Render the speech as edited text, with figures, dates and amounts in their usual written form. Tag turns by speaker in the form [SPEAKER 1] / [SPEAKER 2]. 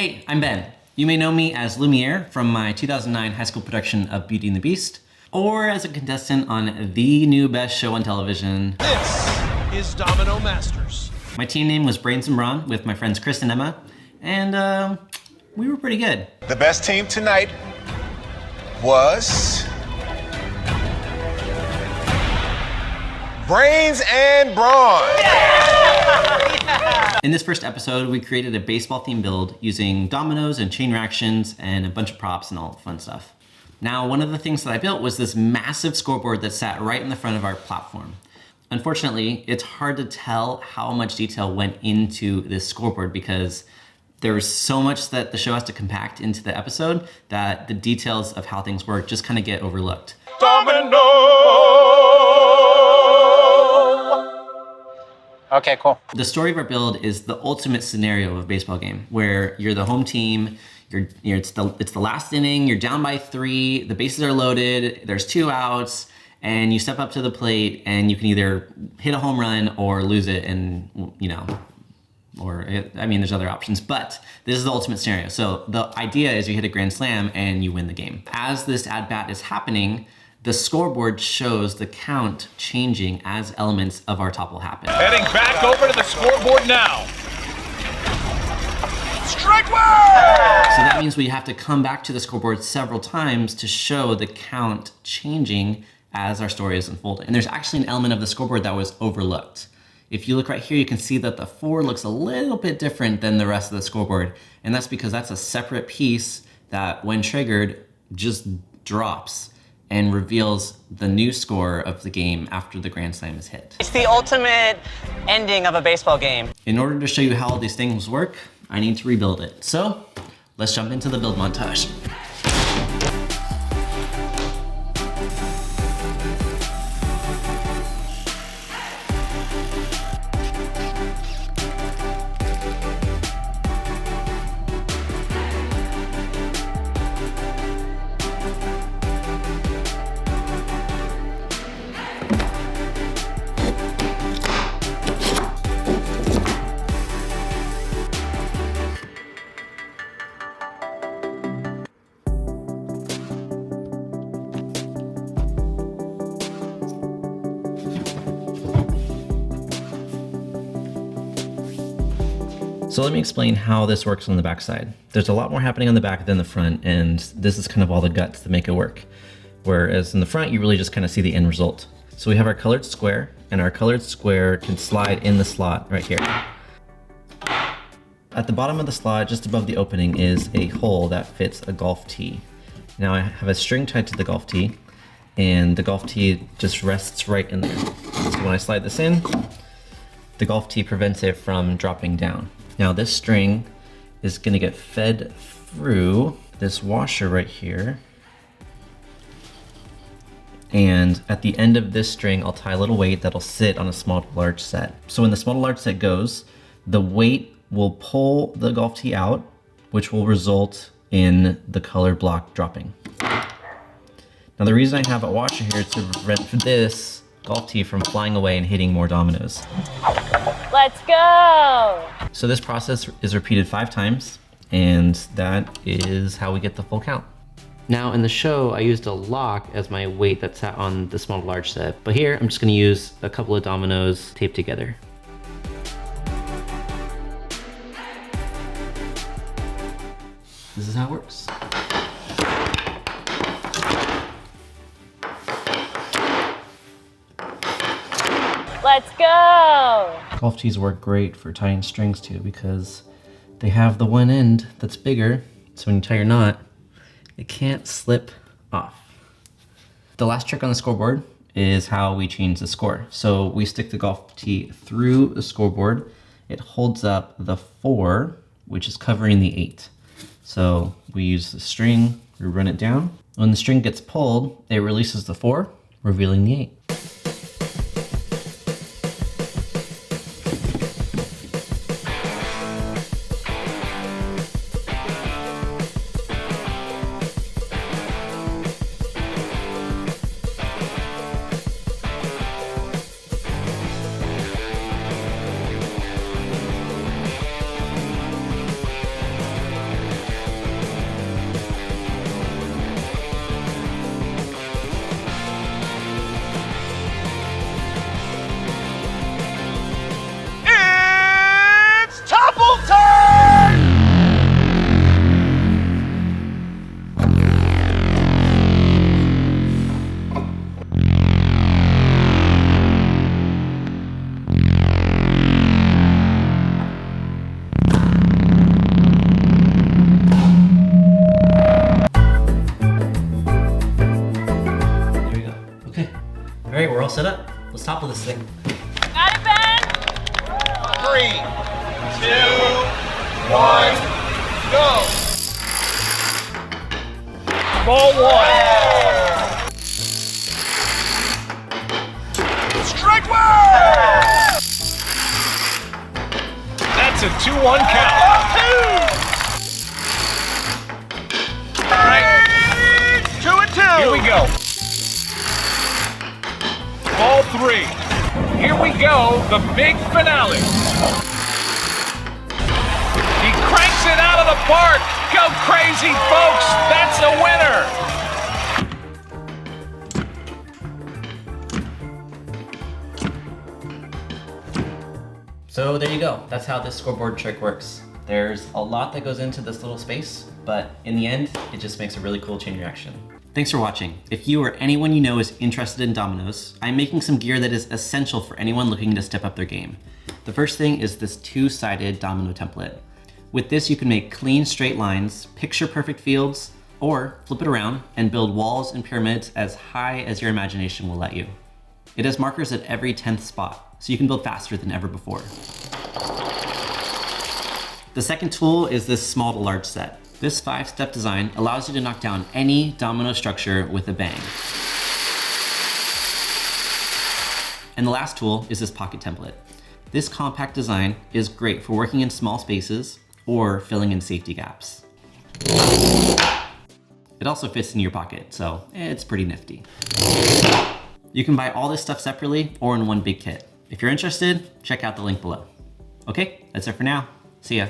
[SPEAKER 1] Hey, I'm Ben. You may know me as Lumiere from my 2009 high school production of Beauty and the Beast, or as a contestant on the new best show on television.
[SPEAKER 2] This is Domino Masters.
[SPEAKER 1] My team name was Brains and Brawn with my friends Chris and Emma, and we were pretty good.
[SPEAKER 3] The best team tonight was Brains and Brawn.
[SPEAKER 1] In this first episode, we created a baseball-themed build using dominoes and chain reactions and a bunch of props and all the fun stuff. Now, one of the things that I built was this massive scoreboard that sat right in the front of our platform. Unfortunately, it's hard to tell how much detail went into this scoreboard because there's so much that the show has to compact into the episode that the details of how things work just kind of get overlooked.
[SPEAKER 3] Domino!
[SPEAKER 4] Okay, cool.
[SPEAKER 1] The story of our build is the ultimate scenario of a baseball game where you're the home team, it's the last inning, you're down by 3, the bases are loaded, there's 2 outs, and you step up to the plate and you can either hit a home run or lose it and, there's other options, but this is the ultimate scenario. So the idea is you hit a grand slam and you win the game. As this at-bat is happening, the scoreboard shows the count changing as elements of our topple happen.
[SPEAKER 2] Heading back over to the scoreboard now.
[SPEAKER 3] Strike one!
[SPEAKER 1] So that means we have to come back to the scoreboard several times to show the count changing as our story is unfolding. And there's actually an element of the scoreboard that was overlooked. If you look right here, you can see that the 4 looks a little bit different than the rest of the scoreboard. And that's because that's a separate piece that when triggered just drops and reveals the new score of the game after the grand slam is hit.
[SPEAKER 4] It's the ultimate ending of a baseball game.
[SPEAKER 1] In order to show you how all these things work, I need to rebuild it. So let's jump into the build montage. So let me explain how this works on the back side. There's a lot more happening on the back than the front, and this is kind of all the guts that make it work. Whereas in the front, you really just kind of see the end result. So we have our colored square, and our colored square can slide in the slot right here. At the bottom of the slot, just above the opening, is a hole that fits a golf tee. Now I have a string tied to the golf tee, and the golf tee just rests right in there. So when I slide this in, the golf tee prevents it from dropping down. Now this string is gonna get fed through this washer right here. And at the end of this string, I'll tie a little weight that'll sit on a small to large set. So when the small to large set goes, the weight will pull the golf tee out, which will result in the color block dropping. Now the reason I have a washer here is to prevent this golf tee from flying away and hitting more dominoes.
[SPEAKER 5] Let's go!
[SPEAKER 1] So this process is repeated 5 times, and that is how we get the full count. Now in the show, I used a lock as my weight that sat on the small to large set, but here I'm just gonna use a couple of dominoes taped together. This is how it works.
[SPEAKER 5] Let's go!
[SPEAKER 1] Golf tees work great for tying strings too because they have the one end that's bigger, so when you tie your knot, it can't slip off. The last trick on the scoreboard is how we change the score. So we stick the golf tee through the scoreboard. It holds up the 4, which is covering the 8. So we use the string, we run it down. When the string gets pulled, it releases the 4, revealing the 8. right, we're all set up. Let's topple this thing.
[SPEAKER 5] Got it, Ben?
[SPEAKER 3] 3, 2, 1, go!
[SPEAKER 2] Ball one.
[SPEAKER 3] Strike one!
[SPEAKER 2] That's a 2-1 count. Right.
[SPEAKER 3] 2 and 2.
[SPEAKER 2] Here we go. Ball three. Here we go, the big finale. He cranks it out of the park. Go crazy, folks. That's a winner.
[SPEAKER 1] So there you go. That's how this scoreboard trick works. There's a lot that goes into this little space, but in the end, it just makes a really cool chain reaction. Thanks for watching. If you or anyone you know is interested in dominoes, I'm making some gear that is essential for anyone looking to step up their game. The first thing is this two-sided domino template. With this, you can make clean straight lines, picture perfect fields, or flip it around and build walls and pyramids as high as your imagination will let you. It has markers at every 10th spot, so you can build faster than ever before. The second tool is this small to large set. This 5-step design allows you to knock down any domino structure with a bang. And the last tool is this pocket template. This compact design is great for working in small spaces or filling in safety gaps. It also fits in your pocket, so it's pretty nifty. You can buy all this stuff separately or in one big kit. If you're interested, check out the link below. Okay, that's it for now. See ya.